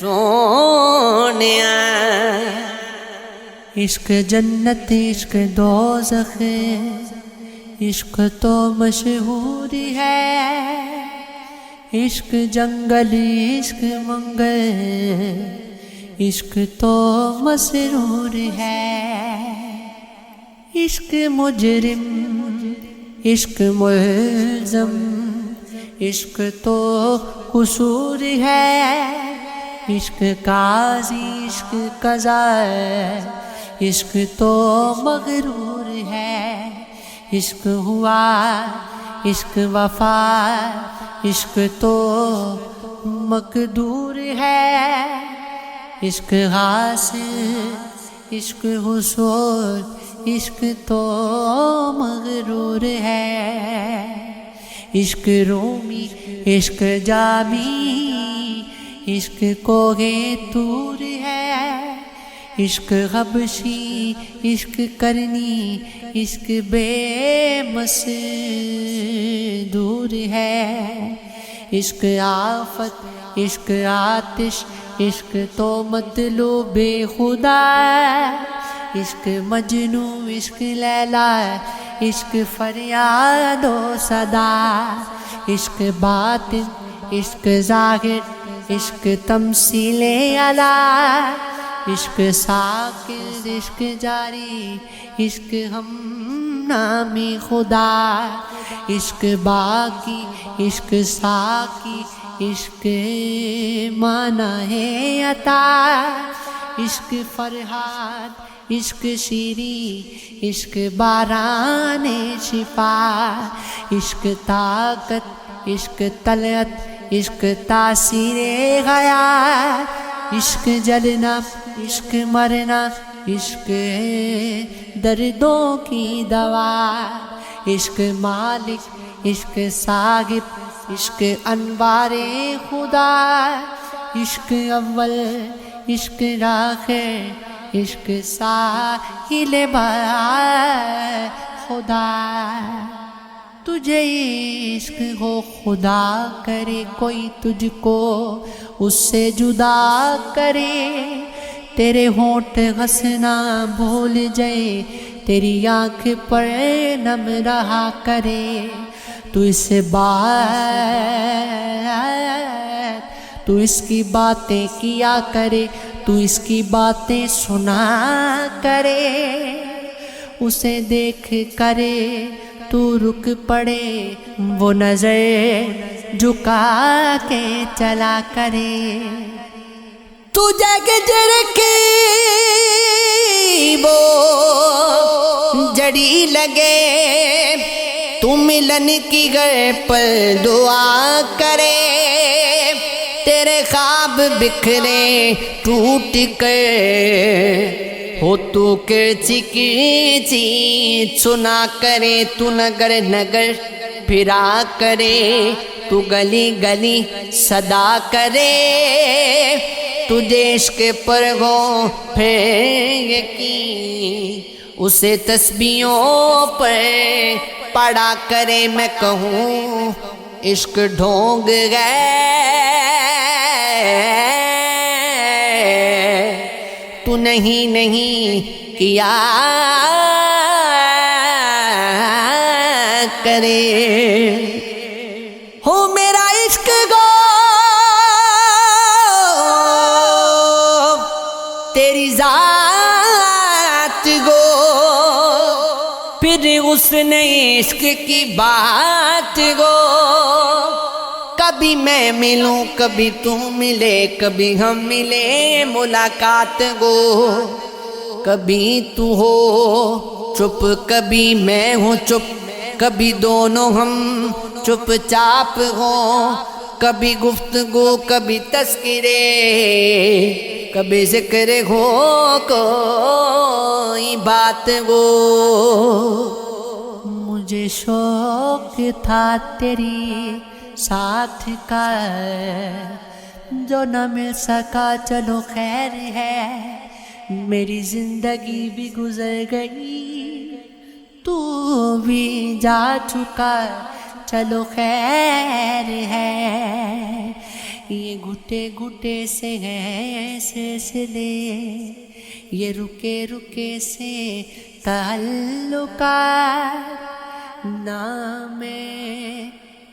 سونیا عشق جنت عشق دوزخ عشق تو مشہور ہے، عشق جنگل عشق منگل عشق تو مسرور ہے، عشق مجرم عشق ملزم عشق تو قصور ہے، عشق قاضی عشق قضا عشق تو مغرور ہے، عشق ہوا عشق وفا عشق تو مقدور ہے، عشق حاصل عشق حصول عشق تو مغرور ہے، عشق رومی عشق جامی عشق کوہ طور ہے، عشق حبشی عشق کرنی عشق بے مس دور ہے، عشق آفت عشق آتش عشق تو مطلوب خدا، عشق مجنو عشق لیلا عشق فریاد و صدا، عشق باطن عشق ظاہر عشق تمثیل اعلی، عشق ساکر عشق جاری عشق ہم نامی خدا، عشق باقی عشق ساقی عشق مانا ہے عطا، عشق فرحات عشق شیری عشق باران شفا، عشق طاقت عشق طلعت عشق تاثیر حیات، عشق جلنا عشق مرنا عشق دردوں کی دوا، عشق مالک عشق صاحب عشق انوار خدا، عشق اول عشق آخر عشق ساحل بہار خدا، تجھے عشق ہو خدا کرے کوئی تجھ کو اس سے جدا کرے، تیرے ہونٹ ہنسنا بھول جائے تیری آنکھ پر نم رہا کرے، تو اس تو اس کی باتیں کیا کرے، تو اس کی باتیں سنا کرے، اسے دیکھ کرے تو رک پڑے وہ نظر جھکا کے چلا کرے، تو جگ جڑکے وہ جڑی لگے، تو ملن کی گھر پر دعا کرے، تیرے خواب بکھرے ٹوٹ کر ہو تو کرچی کرچی سنا کرے، تو نگر نگر پھرا کرے، تو گلی گلی صدا کرے، تجھے عشق پر ہو پھر یقین اسے تسبیحوں پر پڑا کرے، میں کہوں عشق ڈھونگ گئے تو نہیں کیا کرے، ہو میرا عشق گو تیری ذات گو، پھر اس نے عشق کی بات گو، کبھی میں ملوں کبھی تو ملے، کبھی ہم ملے ملاقات گو، کبھی تو ہو چپ کبھی میں ہوں چپ، کبھی دونوں ہم چپ چاپ ہوں، کبھی گفتگو کبھی تذکرے، کبھی ذکر ہو کوئی بات گو، مجھے شوق تھا تیری ساتھ کا جو نہ مل سکا، چلو خیر ہے میری زندگی بھی گزر گئی، تو بھی جا چکا چلو خیر ہے، یہ گھٹے گھٹے سے ہے سلسلے، یہ رکے رکے سے تعلقات، نام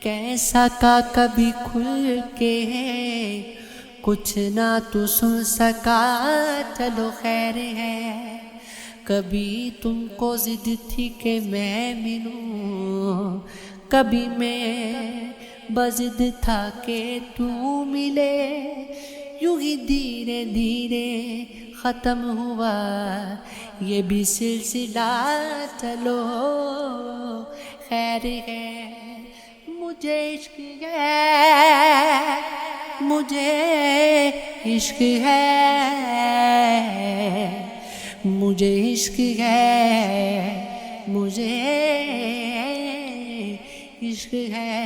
کیسا کا کبھی کھل کے ہے، کچھ نہ تو سن سکا چلو خیر ہے، کبھی تم کو ضد تھی کہ میں ملوں، کبھی میں بضد تھا کہ تو ملے، یوں ہی دھیرے دھیرے ختم ہوا یہ بھی سلسلہ چلو خیر ہے، مجھے عشق ہے، مجھے عشق ہے، مجھے عشق ہے، مجھے عشق ہے۔